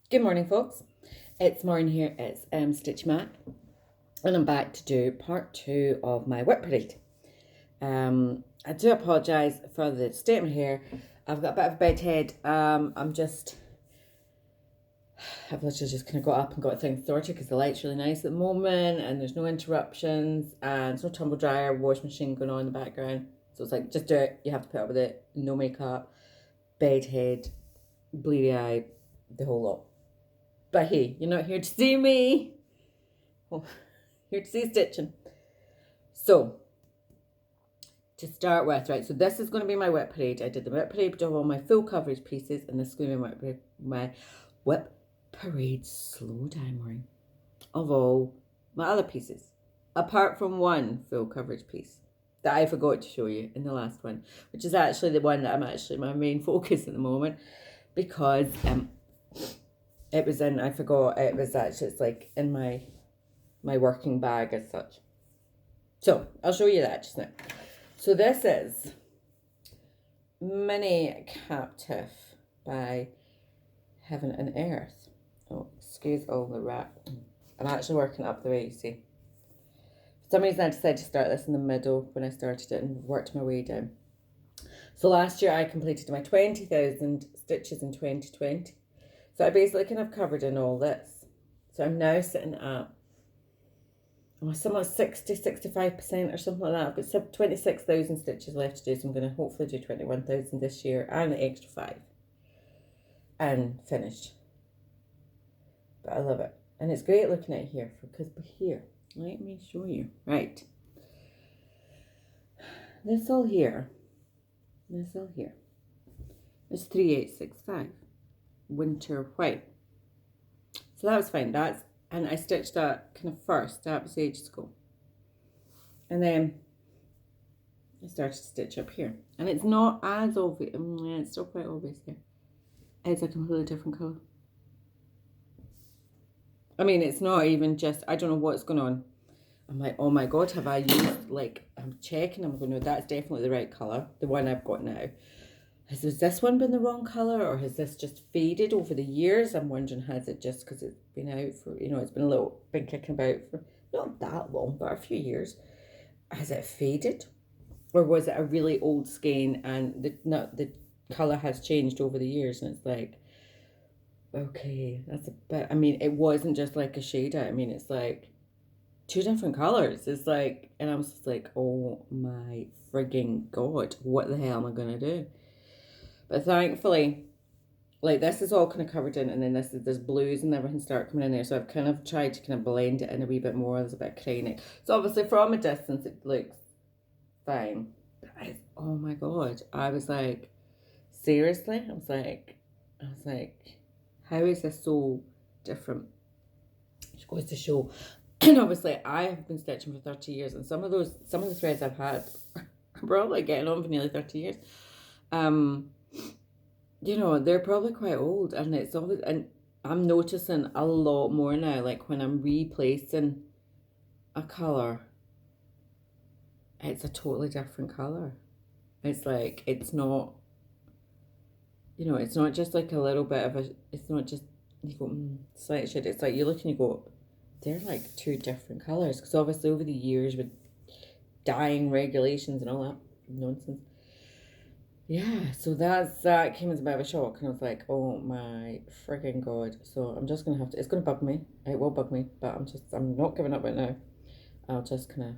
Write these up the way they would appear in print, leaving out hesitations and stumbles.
Good morning, folks. It's Maureen here. It's Stitch Mac, and I'm back to do part 2 of my whip parade. I do apologise for the statement here. I've got a bit of a bed head. I've literally just kind of got up and got things sorted because the light's really nice at the moment, and there's no interruptions, and there's no tumble dryer, wash machine going on in the background. So it's like, just do it. You have to put up with it. No makeup, bed head, bleary eye, the whole lot. But hey, you're not here to see me. Oh, here to see stitching. So, to start with, right, so this is going to be my whip parade. I did the whip parade of all my full coverage pieces, and this is going to be my whip parade slow diamond of all my other pieces. Apart from one full coverage piece that I forgot to show you in the last one, which is actually the one that I'm actually my main focus at the moment, because it was in, I forgot, it was actually, it's like in my working bag as such. So I'll show you that just now. So this is Mini Captive by Heaven and Earth. Oh, excuse all the rap. I'm actually working up the way, you see. For some reason I decided to start this in the middle when I started it and worked my way down. So last year I completed my 20,000 stitches in 2020. So I basically kind of covered in all this. So I'm now sitting at somewhat 65% or something like that. I've got 26,000 stitches left to do, so I'm going to hopefully do 21,000 this year and the extra 5 and finished. But I love it, and it's great looking at here because here, let me show you. Right, this all here is 3865 winter white. So that was fine. And I stitched that kind of first. That was ages ago. And then I started to stitch up here. And it's not as obvious. It's still quite obvious there. It's a completely different colour. I mean, it's not even just, I don't know what's going on. I'm like, oh my God, have I used, like, I'm checking. I'm going, no, that's definitely the right colour. The one I've got now. Has this one been the wrong colour, or has this just faded over the years? I'm wondering, has it just because it's been out for, it's been kicking about for not that long, but a few years. Has it faded? Or was it a really old skein and the colour has changed over the years, and it's like, okay, that's a bit, I mean, it wasn't just like a shade out. I mean, it's like 2 different colours. It's like, and I was just like, oh my frigging God, what the hell am I going to do? But thankfully, like, this is all kind of covered in, and then there's blues and everything start coming in there. So I've kind of tried to kind of blend it in a wee bit more. There's a bit of craning. So obviously from a distance it looks fine. But oh my God, I was like, seriously? I was like, how is this so different? It goes to show. And obviously I have been stitching for 30 years, and some of the threads I've had are probably getting on for nearly 30 years. They're probably quite old, and it's always, and I'm noticing a lot more now, like when I'm replacing a colour, it's a totally different colour. It's like, it's not, it's not just like a little bit of it's not just, you go, slight shade. It's like you look and you go, they're like 2 different colours. Because obviously over the years with dyeing regulations and all that nonsense, yeah, so that came as a bit of a shock, and I was like, oh my freaking God. So I'm just gonna have to, it's gonna bug me. It will bug me, but I'm not giving up right now. I'll just kind of,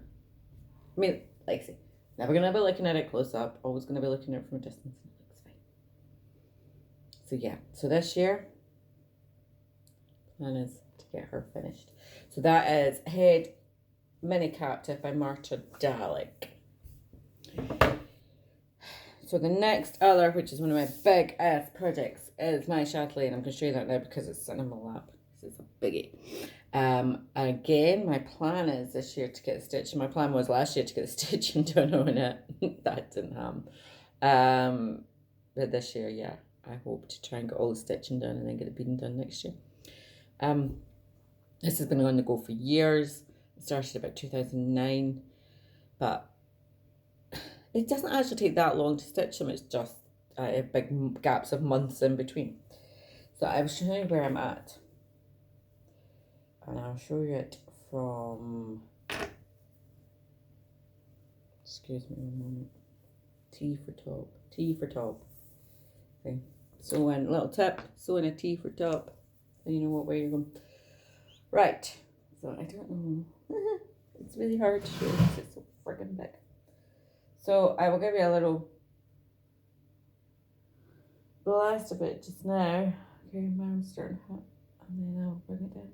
I mean, like I say, never gonna be looking at it close up, always gonna be looking at it from a distance, and it looks fine. So yeah, so this year, plan is to get her finished. So that is Head Mini Captive by Marta Dalek. So the next other, which is one of my big ass projects, is my chatelaine. I'm going to show you that now because it's sitting in my lap. This is a biggie. Again, my plan is this year to get the stitching. My plan was last year to get the stitching done on it. That didn't happen. But this year, yeah, I hope to try and get all the stitching done and then get the beading done next year. This has been on the go for years. It started about 2009, but it doesn't actually take that long to stitch them. It's just big gaps of months in between. So I will show you where I'm at. And I'll show you it from, excuse me one moment, T for top, T for top. Okay. Sew in, little tip, sew in a T for top. So you know what way you're going. Right. So I don't know. It's really hard to show because it's so friggin' big. So I will give you a little blast a bit just now. Okay, my arm's starting to hurt. And then I'll bring it down.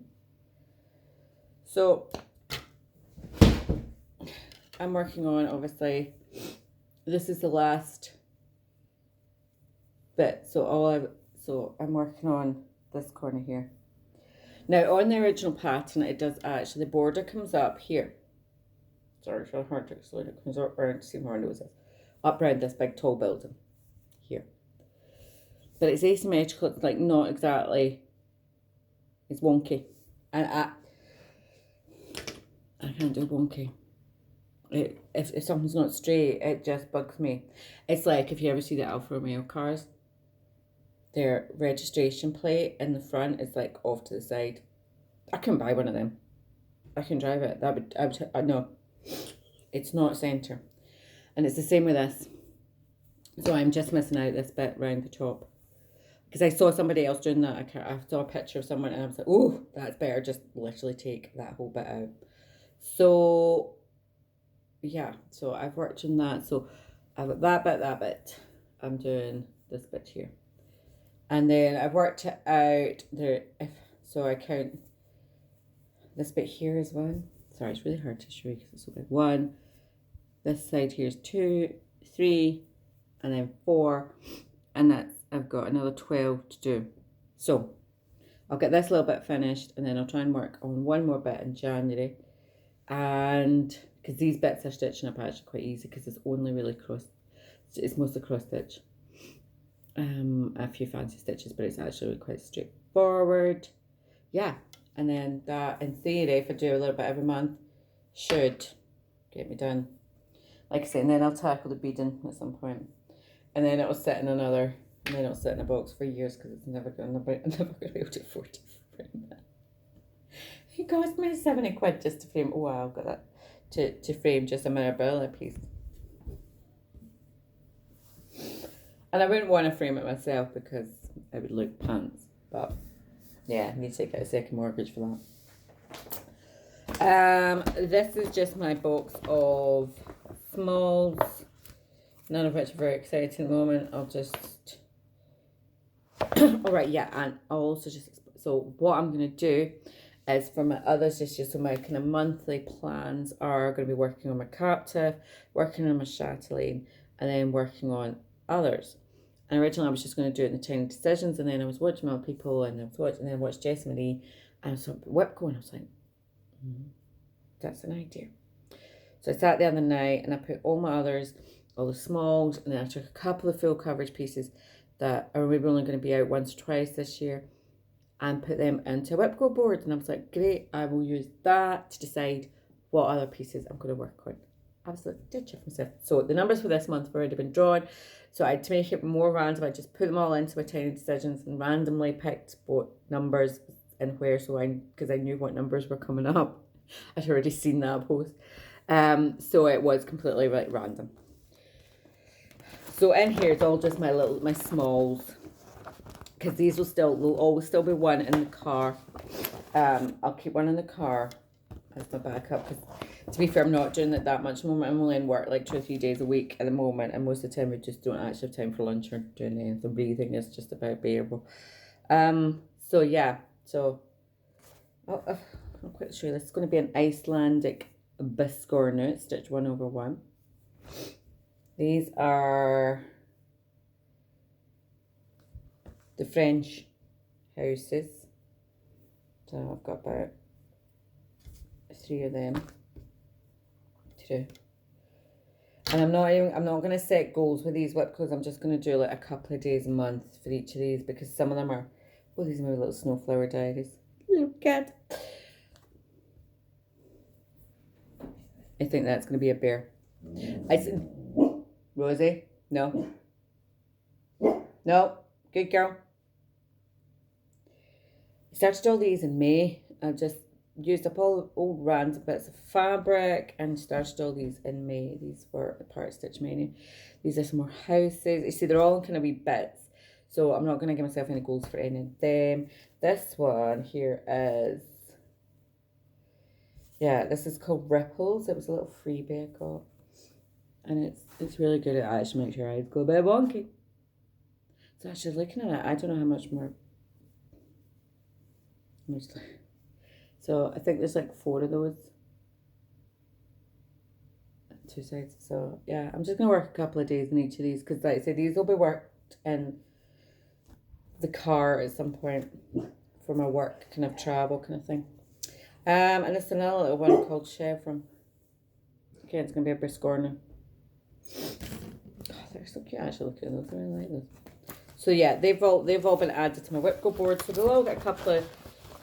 So I'm working on, obviously, this is the last bit. So I'm working on this corner here. Now on the original pattern, it does actually, the border comes up here. Sorry, it's really hard to explain. It comes up around, see where nose is, up around this big tall building here. But it's asymmetrical. It's like not exactly. It's wonky, and I can't do wonky. If something's not straight, it just bugs me. It's like if you ever see the Alfa Romeo cars, their registration plate in the front is like off to the side. I couldn't buy one of them. I can drive it. No, it's not centre, and it's the same with this. So I'm just missing out this bit round the top. Because I saw somebody else doing that. I saw a picture of someone and I was like, oh, that's better. Just literally take that whole bit out. So, yeah. So I've worked on that. So I've got that bit. I'm doing this bit here. And then I've worked it out there. So I count this bit here is 1. Sorry, it's really hard to show you because it's so big. 1. This side here is 2, 3, and then 4. And that's, I've got another 12 to do. So I'll get this little bit finished and then I'll try and work on one more bit in January. And because these bits are stitching up actually quite easy because it's only really it's mostly cross stitch. A few fancy stitches, but it's actually quite straightforward. Yeah, and then that in theory, if I do a little bit every month, should get me done. Like I say, and then I'll tackle the beading at some point. And then it'll sit in a box for years because it's never going to be able to afford to frame it. It cost me 70 quid just to frame. Oh wow, I've got that to frame just a Mirabella piece. And I wouldn't want to frame it myself because it would look pants. But yeah, I need to take out a second mortgage for that. This is just my box of smalls. None of which are very exciting at the moment. I'll just... Alright, yeah, and I'll also just... So what I'm going to do is for my other stitches, so my kind of monthly plans are going to be working on my captive, working on my chatelaine, and then working on others. And originally I was just going to do it in the Tiny Decisions, and then I was watching other people, and I watched Jessie Marie, and I saw WIP going. I was like, that's an idea. So I sat the other night, and I put all my others, all the smalls, and then I took a couple of full coverage pieces that are maybe only going to be out once or twice this year, and put them into a WIP board. And I was like, great, I will use that to decide what other pieces I'm going to work on. Absolutely did check myself. So the numbers for this month have already been drawn. So to make it more random, I just put them all into my Tiny Decisions and randomly picked what numbers and where. Because I knew what numbers were coming up. I'd already seen that post. So it was completely random. So in here it's all just my smalls. Because these will always still be one in the car. I'll keep one in the car as my backup. Because to be fair, I'm not doing it that much at the moment. I'm only in work like 2 or 3 days a week at the moment. And most of the time we just don't actually have time for lunch or doing anything. Breathing is just about bearable. So yeah. So I'm quite sure this is going to be an Icelandic biscornu, stitch 1/1. These are the French houses. So I've got about 3 of them to do. And I'm not going to set goals with these WIP because I'm just going to do like a couple of days a month for each of these because some of them are, well, these are my little snowflower diaries. Look at. I think that's going to be a bear. I said, Rosie, no. No, good girl. I started all these in May. I just used up all old random bits of fabric and started all these in May. These were Part Stitch Mania. These are some more houses. You see, they're all kind of wee bits. So I'm not going to give myself any goals for any of them. This one here is, yeah, this is called Ripples. It was a little freebie I got. And it's really good. It actually makes your eyes go a bit wonky. So actually looking at it, I don't know how much more. So I think there's like 4 of those. 2 sides. So yeah, I'm just going to work a couple of days in each of these. Because like I say, these will be worked in the car at some point for my work kind of travel kind of thing. And it's another little one called Chevron. Again, it's going to be a Biscorner. Oh, they're so cute. Actually, look at those. I really like those. So yeah, they've all been added to my Whipco board. So they'll all get a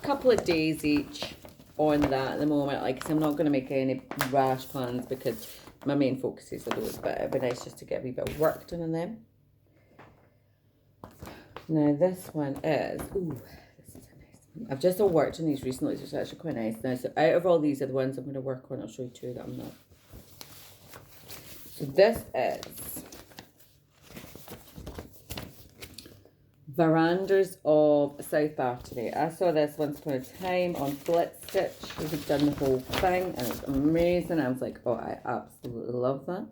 couple of days each on that at the moment. Like I said, I'm not going to make any rash plans because my main focus is those. But it'd be nice just to get a wee bit of work done on them. Now this one is, ooh, this is a nice one. I've just all worked on these recently, so it's actually quite nice. Now, so out of all these are the ones I'm going to work on. I'll show you 2 that I'm not. So this is Verandas of South Battery. I saw this once upon a time on Blitz Stitch. We've done the whole thing and it's amazing. I was like, oh, I absolutely love that.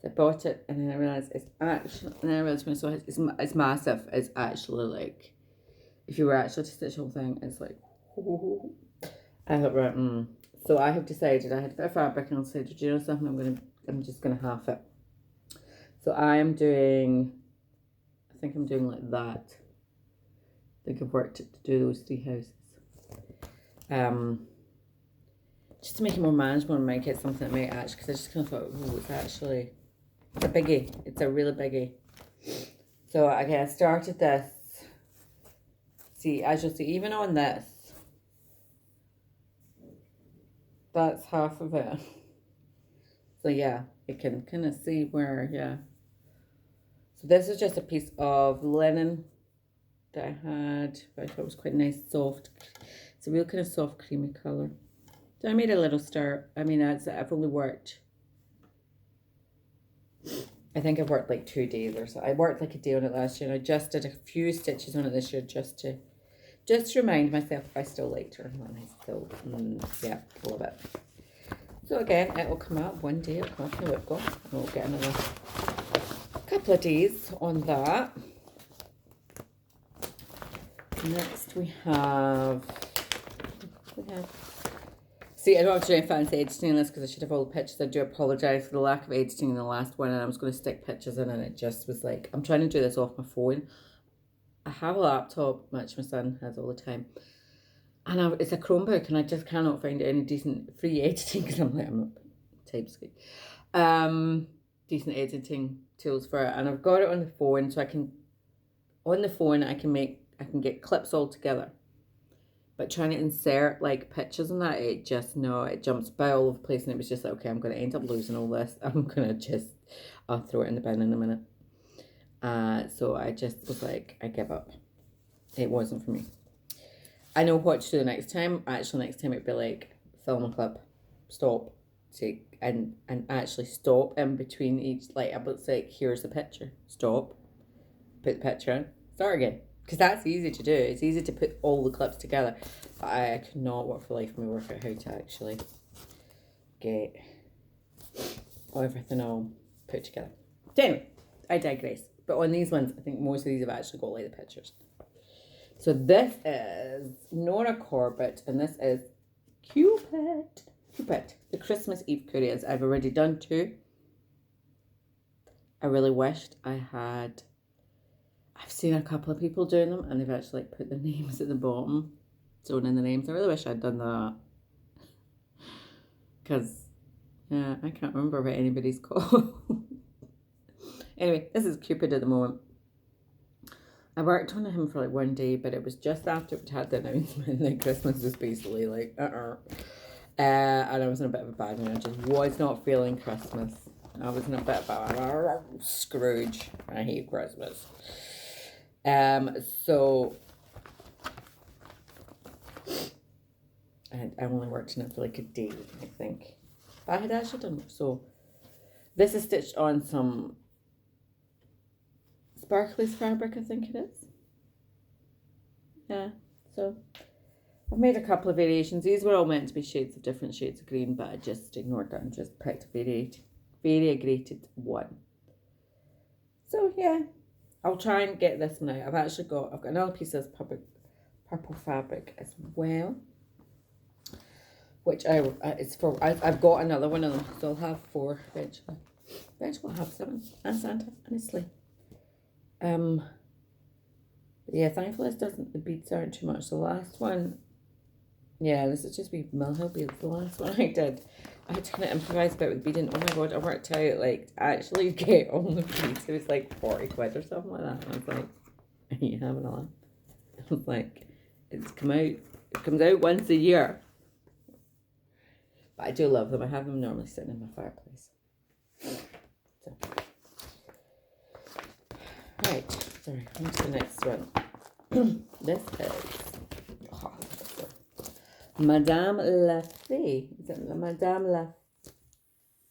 So I bought it and then I realised it's actually, and then I realised when I saw it, it's massive. It's actually like, if you were actually to stitch the whole thing, it's like, I thought, right, So I have decided, I had a bit of fabric and I said, do you know something, I'm just going to half it. So I'm doing, I think I'm doing like that. I think I've worked it to do those 3 houses. Just to make it more manageable and make it something that might actually, because I just kind of thought, oh, it's actually, it's a biggie. It's a really biggie. So I started this. See, as you'll see, even on this, that's half of it. So yeah, you can kind of see where, yeah. So this is just a piece of linen that I had, but I thought it was quite nice, soft. It's a real kind of soft, creamy colour. So I made a little start. I mean, I've only worked, I think I've worked like 2 days or so. I worked like a day on it last year and I just did a few stitches on it this year just to remind myself if I still liked her. And I still, yeah, love it. So again, it will come out one day, it'll come up in the Whipco, and we'll get another couple of days on that. Next we have, see, I don't have to do any fancy editing in this because I should have all the pictures. I do apologise for the lack of editing in the last one, and I was going to stick pictures in and it just was like, I'm trying to do this off my phone. I have a laptop, which my son has all the time. And it's a Chromebook and I just cannot find any decent free editing because I'm not typescript. Decent editing tools for it. And I've got it on the phone so I can get clips all together. But trying to insert like pictures and that, it jumps by all over the place and it was just like, okay, I'm going to end up losing all this. I'll throw it in the bin in a minute. So I just was like, I give up. It wasn't for me. I know what to do the next time. Actually, next time it'd be like, film a clip, stop, take, and actually stop in between each, like, it's like, here's the picture, stop, put the picture in, start again. Because that's easy to do. It's easy to put all the clips together. But I could not work for life for me work out how to actually get everything all put together. So anyway, I digress. But on these ones, I think most of these have actually got like the pictures. So this is Nora Corbett, and this is Cupid, the Christmas Eve couriers. I've already done 2. I really wished I had. I've seen a couple of people doing them, and they've actually like put the names at the bottom, sewn in the names. I really wish I'd done that, because yeah, I can't remember what anybody's called. Anyway, this is Cupid at the moment. I worked on him for like 1 day, but it was just after we had the announcement that Christmas was basically like, and I was in a bit of a bad mood. I just was not feeling Christmas. I was in a bit of a Scrooge. I hate Christmas. So And I only worked in it for like a day, I think. But I had actually done it. So this is stitched on some sparkly fabric, I think it is. Yeah, so I've made a couple of variations. These were all meant to be different shades of green, but I just ignored that and just picked a variegated one. So yeah, I'll try and get this one out. I've got another piece of purple fabric as well, which I've got another one of them, so I'll have 4 eventually. Eventually I'll have 7. And Santa, honestly. Yeah, thankfully the beads aren't too much. The last one, yeah, this is just Mill Hill beads. The last one I did, I had to kind of improvise a bit with beading. Oh my god, I worked out, like, to actually get all the beads, it was like 40 quid or something like that. And I was like, are you having a laugh? I was like, it comes out once a year. But I do love them. I have them normally sitting in my fireplace. So. Right, sorry, on to the next one. This is Madame La Fée. Is it Madame La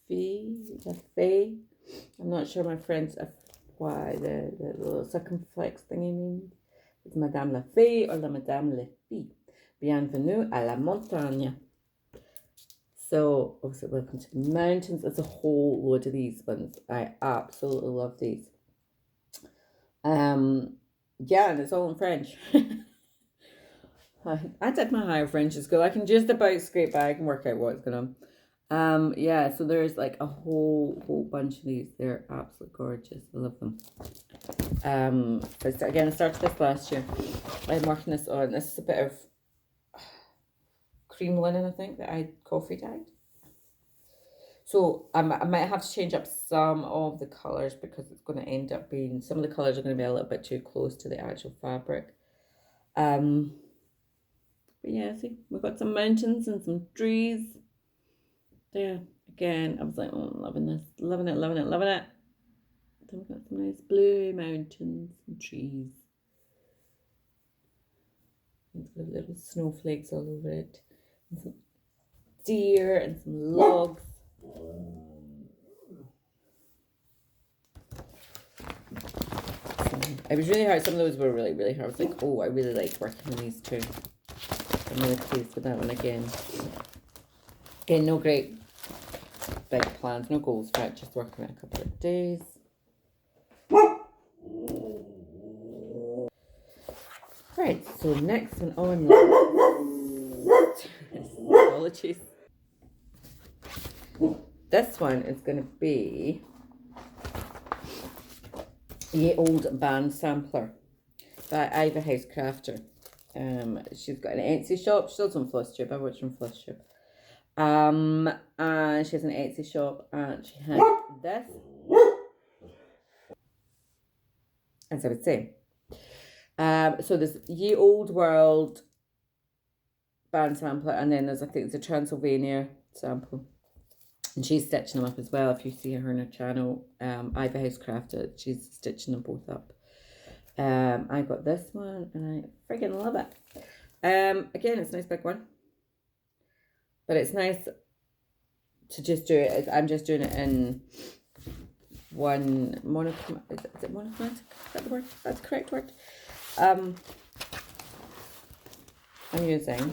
Fée? La Fée? I'm not sure my friends why the little circumflex thingy means. It's Madame La Fée or la Madame La Fée. Bienvenue à la montagne. So, also welcome to the mountains. There's a whole load of these ones. I absolutely love these. Yeah, and it's all in French. I did my higher French at school. I can just about scrape by. I can work out what's going on. Yeah, so there's like a whole bunch of these. They're absolutely gorgeous. I love them. Again, I started this last year. I'm working this on. This is a bit of cream linen, I think, that I coffee dyed. So I might have to change up some of the colours because it's going to end up being, some of the colours are going to be a little bit too close to the actual fabric. But yeah, see, we've got some mountains and some trees. There, again, I was like, oh, I'm loving this. Loving it, loving it, loving it. Then we've got some nice blue mountains and trees. It's got little snowflakes all over it. And some deer and some logs. It was really hard. Some of those were really, really hard. I was like, oh, I really like working on these too. I'm really pleased with that one again. Again, no great big plans, no goals for it, just working it a couple of days. Right, so next one on apologies. This one is going to be Ye Old Band Sampler by Ivy House Crafter. She's got an Etsy shop. She's also on Flosstube. I watch from Flosstube. And she has an Etsy shop, and she has this, as I would say. So there's Ye Old World band sampler, and then there's, I think it's a Transylvania sample. And she's stitching them up as well. If you see her on her channel, Ivy House Crafted, she's stitching them both up. I got this one, and I friggin' love it. Again, it's a nice big one. But it's nice to just do it. I'm just doing it in one monochromatic. Is it monochromatic? Is that the word? That's the correct word. I'm using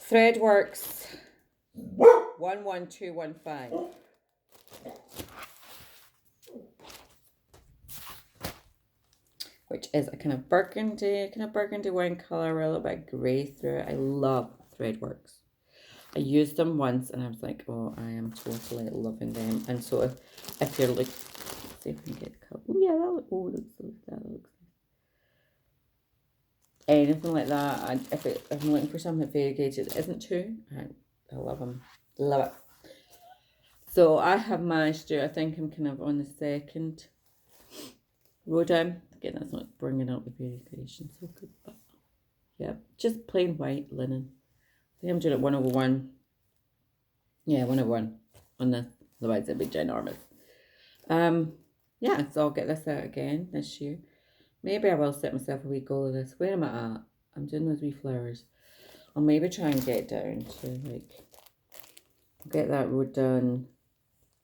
Threadworks 11215. Which is a kind of burgundy wine colour with a little bit of grey through it. I love Threadworks. I used them once and I was like, oh, I am totally loving them. And so if you're like, see if we can get the colour. Oh yeah, that looks anything like that. And if I'm looking for something variegated, it isn't too. I love them. Love it. So I have managed to, I think I'm kind of on the second row down. Again, that's not bringing out the variegation so good, but yeah, just plain white linen. I think I'm doing it 1/1. Yeah, 1/1 on this, otherwise it'd be ginormous. Yeah, so I'll get this out again this year. Maybe I will set myself a wee goal of this. Where am I at? I'm doing those wee flowers. I'll maybe try and get down to like, get that road done,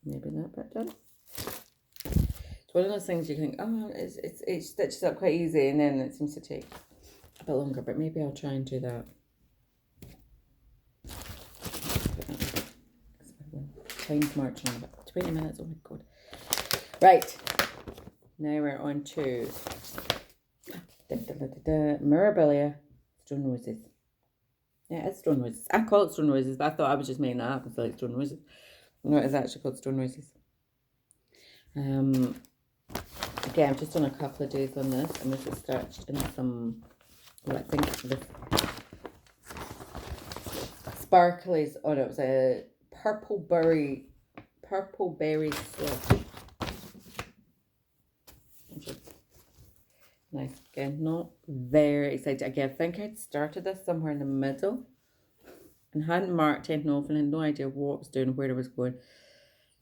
maybe that bit done. It's one of those things you think, oh, it stitches up quite easy, and then it seems to take a bit longer, but maybe I'll try and do that. Time's marching on about 20 minutes, oh my god. Right, now we're on to Mirabilia Stone Roses. Yeah, it's Stone Roses. I call it Stone Roses, but I thought I was just making that up and like Stone Roses. No, it's actually called Stone Roses. Again, I've just done a couple of days on this. I'm just starched in some, I think the sparklies on it. It was a purple berry slush. Nice. Again, not very excited. Again, I think I'd started this somewhere in the middle and hadn't marked anything off and had no idea what I was doing, where I was going.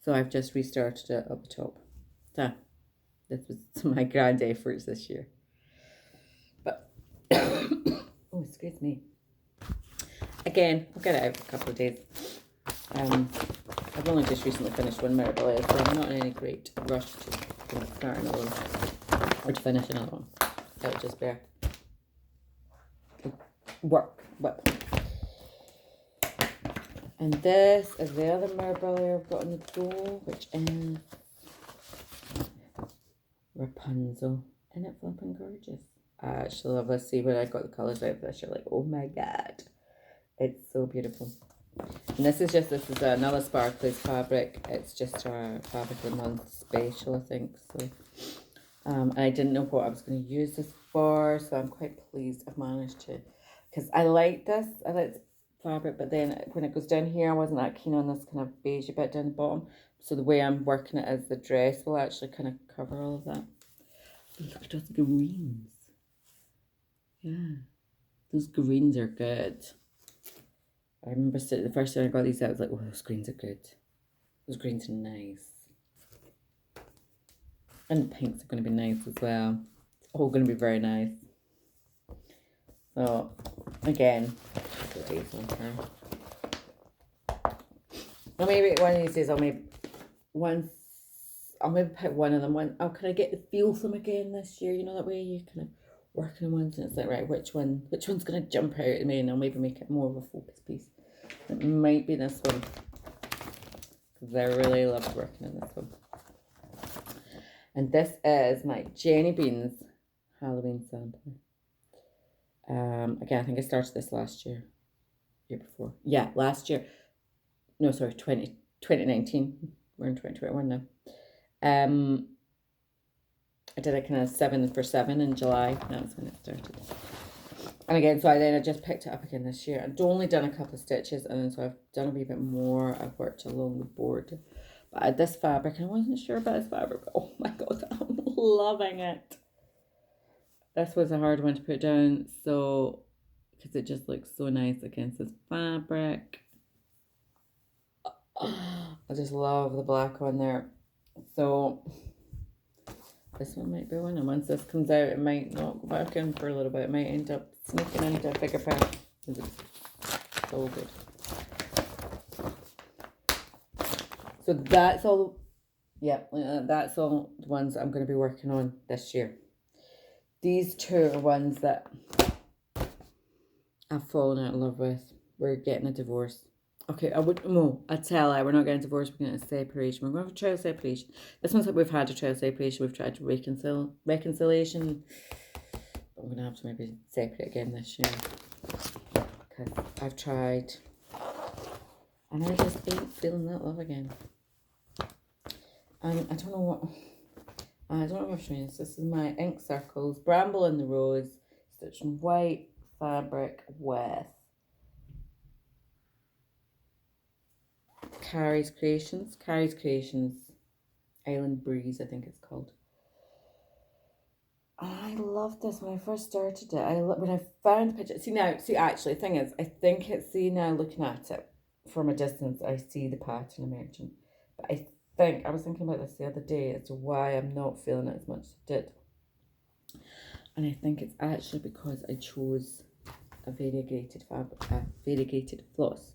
So I've just restarted it up the top. So this was my grand efforts this year. But, oh, excuse me. Again, I'll get it out for a couple of days. I've only just recently finished one Mirabilia, so I'm not in any great rush to start another one or to finish another one. It'll just be work with. And this is the other Mirabilia I've got on the door, which is Rapunzel. Isn't it flipping gorgeous? I actually love this. See when I got the colours out of this, you're like, oh my god. It's so beautiful. And this is another Sparklies fabric. It's just our fabric of the month special, I think. So, I didn't know what I was going to use this for, so I'm quite pleased I've managed to, because I like this. I like this fabric, but then when it goes down here, I wasn't that keen on this kind of beige bit down the bottom. So the way I'm working it is the dress will actually kind of cover all of that. Look at those greens. Yeah, those greens are good. I remember the first time I got these out, I was like, oh, those greens are good. Those greens are nice. And the pinks are going to be nice as well. It's all going to be very nice. So, again, or maybe one of these days I'll maybe put one of them on. Oh, can I get the feel from again this year? You know, that way you kind of working on ones and it's like, right, which one's going to jump out at me, and I'll maybe make it more of a focus piece. It might be this one, because I really love working on this one. And this is my Jenny Beans Halloween sampler. Again, I think I started this last year before. Yeah, last year. No, sorry, 2019. We're in 2021 now. I did a kind of 7 for 7 in July. That's when it started. And again, so I just picked it up again this year. I'd only done a couple of stitches, and then so I've done a wee bit more. I've worked along the board. But I had this fabric, and I wasn't sure about this fabric, but oh my god, I'm loving it. This was a hard one to put down, so, because it just looks so nice against this fabric. I just love the black one there. So, this one might be one, and once this comes out, it might not go back in for a little bit. It might end up sneaking into a bigger pair. It's so good. So that's all, yeah, that's all the ones I'm going to be working on this year. These two are ones that I've fallen out of love with. We're getting a divorce. Okay, I tell you, we're not getting divorced, we're getting a separation. We're going to have a trial separation. This one's like we've had a trial separation, we've tried reconciliation. I'm going to have to maybe separate again this year. Because I've tried. And I just ain't feeling that love again. And I don't know which one it is. This is my Ink Circles, Bramble in the Rose, stitched in white fabric with Carrie's Creations, Island Breeze, I think it's called. I loved this when I first started it. When I found the picture. Actually, the thing is, I think now looking at it from a distance, I see the pattern emerging. But I was thinking about this the other day as to why I'm not feeling it as much as I did. And I think it's actually because I chose a variegated floss.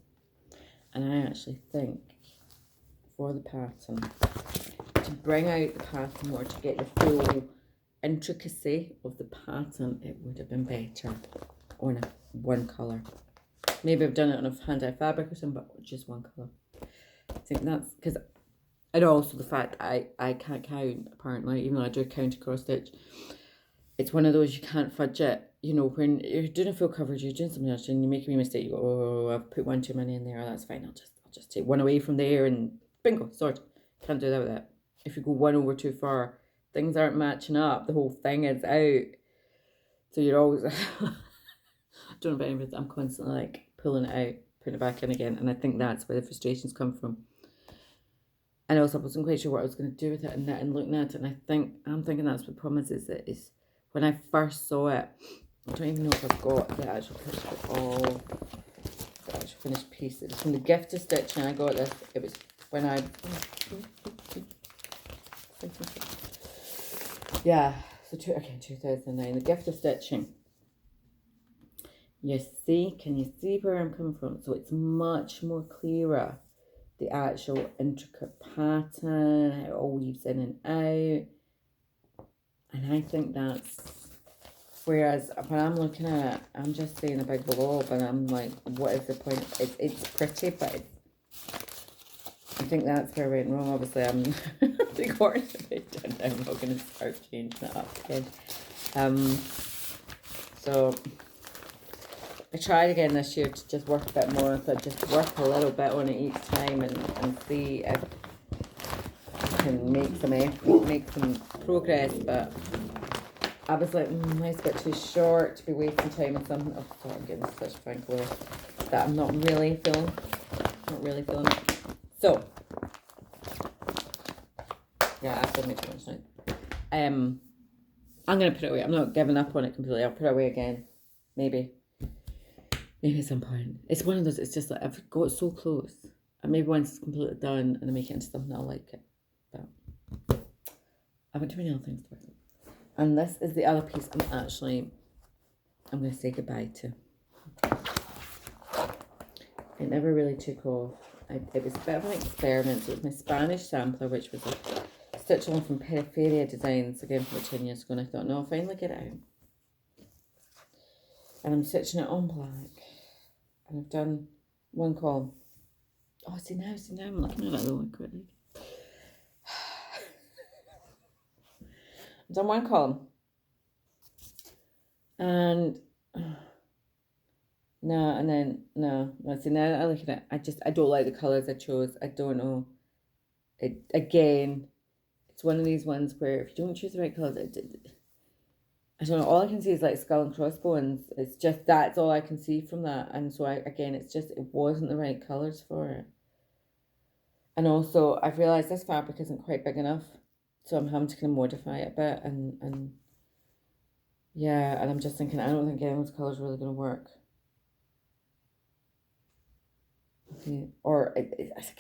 And I actually think for the pattern, to bring out the pattern more, to get the full intricacy of the pattern, it would have been better on one colour. Maybe I've done it on a hand-dyed fabric or something, but just one colour. I think that's because, and also the fact I can't count, apparently, even though I do count across stitch. It's one of those you can't fudge it. You know, when you're doing a full coverage, you're doing something else and you make a mistake, you go, oh, I've put one too many in there, that's fine, I'll just take one away from there and bingo, sorted. Can't do that with that. If you go one over too far, things aren't matching up, the whole thing is out. So you're always, I don't know about anybody, I'm constantly like pulling it out, putting it back in again, and I think that's where the frustrations come from. And also I wasn't quite sure what I was going to do with it and looking at it, and I'm thinking that's what the problem is when I first saw it, I don't even know if I've got the actual picture of the actual finished piece. It was from the Gift of Stitching. I got this. It was when I... Yeah, so 2009. The Gift of Stitching. You see, can you see where I'm coming from? So it's much more clearer. The actual intricate pattern, how it all weaves in and out. And I think that's... Whereas when I'm looking at it, I'm just seeing a big blob and I'm like, what is the point? It's pretty, but I think that's where I went wrong. Obviously, I'm the corners a bit done. I'm not going to start changing it up again. So I tried again this year to just work a bit more, so just work a little bit on it each time and see if I can make some effort, make some progress, but I was like, it's a bit too short to be wasting time on something. Oh, sorry, I'm getting such fine colour that I'm not really feeling. It. So, yeah, I've done way too much now. I'm going to put it away. I'm not giving up on it completely. I'll put it away again. Maybe at some point. It's one of those, it's just like, I've got so close. And maybe once it's completely done and I make it into something, I'll like it. But I've got too many other things to work on. And this is the other piece I'm going to say goodbye to. It never really took off. It was a bit of an experiment. So it was my Spanish sampler, which was a stitch on from Periferia Designs, again from 10 years ago. And I thought, no, I'll finally get it out. And I'm stitching it on black. And I've done one column. Oh, see now I'm looking at it though quickly. I've done one column. And see now I look at it, I don't like the colours I chose. I don't know. It again, it's one of these ones where if you don't choose the right colours, I don't know, all I can see is like skull and crossbones. It's just, that's all I can see from that. And so it wasn't the right colours for it. And also I've realised this fabric isn't quite big enough. So I'm having to kind of modify it a bit and yeah, and I'm just thinking, I don't think any of those colours are really going to work. Okay. Or I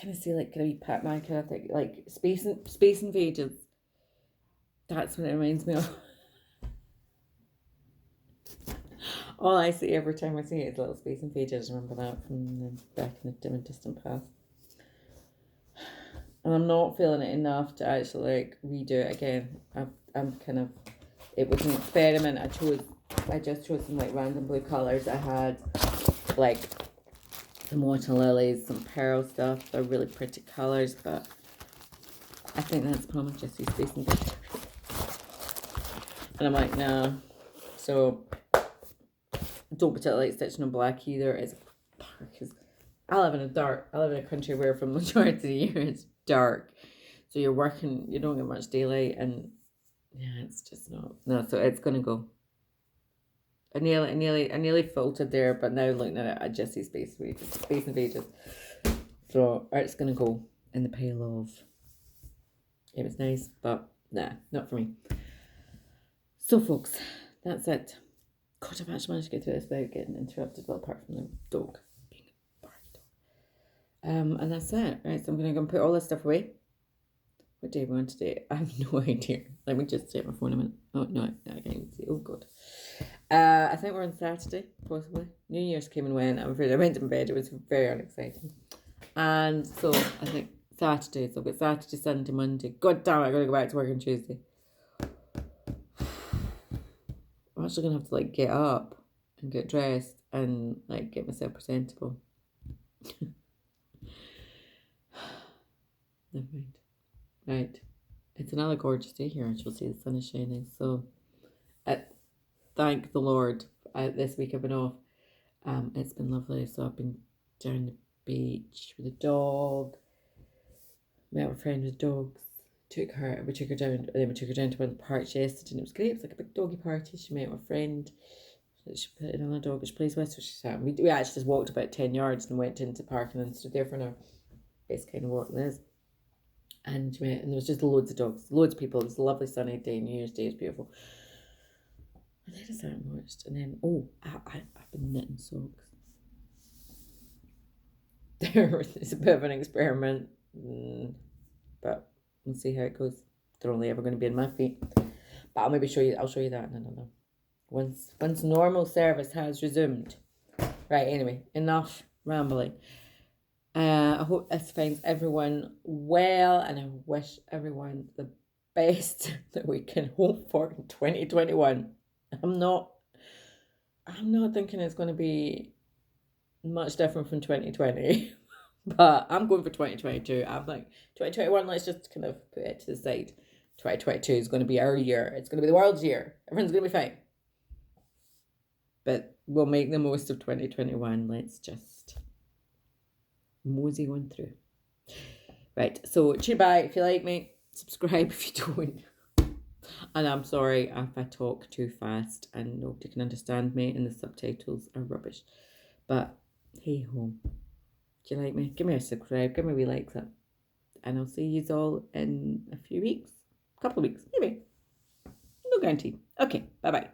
kind of see like kind of wee Pat My kind of thing, like Space Invaders. That's what it reminds me of. All I see every time I see it is little Space Invaders. I remember that from back in the dim and distant past. And I'm not feeling it enough to actually like redo it again. I'm kind of, it was an experiment. I just chose some like random blue colours. I had like some water lilies, some pearl stuff. They're really pretty colours, but I think that's probably just these Space Invaders. And I'm like, no. So don't particularly like stitching on black either. It's dark. I live in a country where for the majority of the year it's dark. So you're working, you don't get much daylight, and yeah, it's just not. No, so it's gonna go. I nearly filtered there, but now looking at it, I just see Space Invaders. So it's gonna go in the pile of. It was nice, but nah, not for me. So folks, that's it. God, I've actually managed to get through this without getting interrupted, well, apart from the dog being a barky dog. And that's it. Right, so I'm going to go and put all this stuff away. What day are we on today? I have no idea. Let me just check my phone a minute. Oh, no, I can't even see. Oh, God. I think we're on Saturday. possibly. New Year's came and went. I'm afraid I went to bed. It was very unexciting. And so I think Saturday. So I've got Saturday, Sunday, Monday. God damn it, I gotta go back to work on Tuesday. I'm actually gonna have to like get up and get dressed and like get myself presentable. Never mind. Right. It's another gorgeous day here, and you'll see the sun is shining. So, thank the Lord. This week I've been off. It's been lovely. So I've been down the beach with a dog. Met with a friend with dogs. We took her down. Then we took her down to one of the parks yesterday, and it was great. It was like a big doggy party. She met with a friend. She put another dog that she plays with. So she sat. We actually just walked about 10 yards and went into the park and then stood there for an hour. Best kind of walk there is. And there was just loads of dogs, loads of people. It was a lovely sunny day. New Year's Day was beautiful. And then I sat and watched. And then, I've been knitting socks. It's a bit of an experiment. But we'll see how it goes. They're only ever going to be in my feet. But I'll show you that in another. Once normal service has resumed. Right, anyway, enough rambling. I hope this finds everyone well, and I wish everyone the best that we can hope for in 2021. I'm not thinking it's going to be much different from 2020, but I'm going for 2022. I'm like 2021. Let's just kind of put it to the side. 2022 is going to be our year. It's going to be the world's year. Everyone's going to be fine, but we'll make the most of 2021. Let's just mosey on through. Right, so tune back if you like me, subscribe if you don't. And I'm sorry if I talk too fast and nobody can understand me and the subtitles are rubbish. But hey ho. Do you like me? Give me a subscribe, give me a wee likes up. And I'll see you all in a few weeks. A couple of weeks, maybe. No guarantee. Okay, bye bye.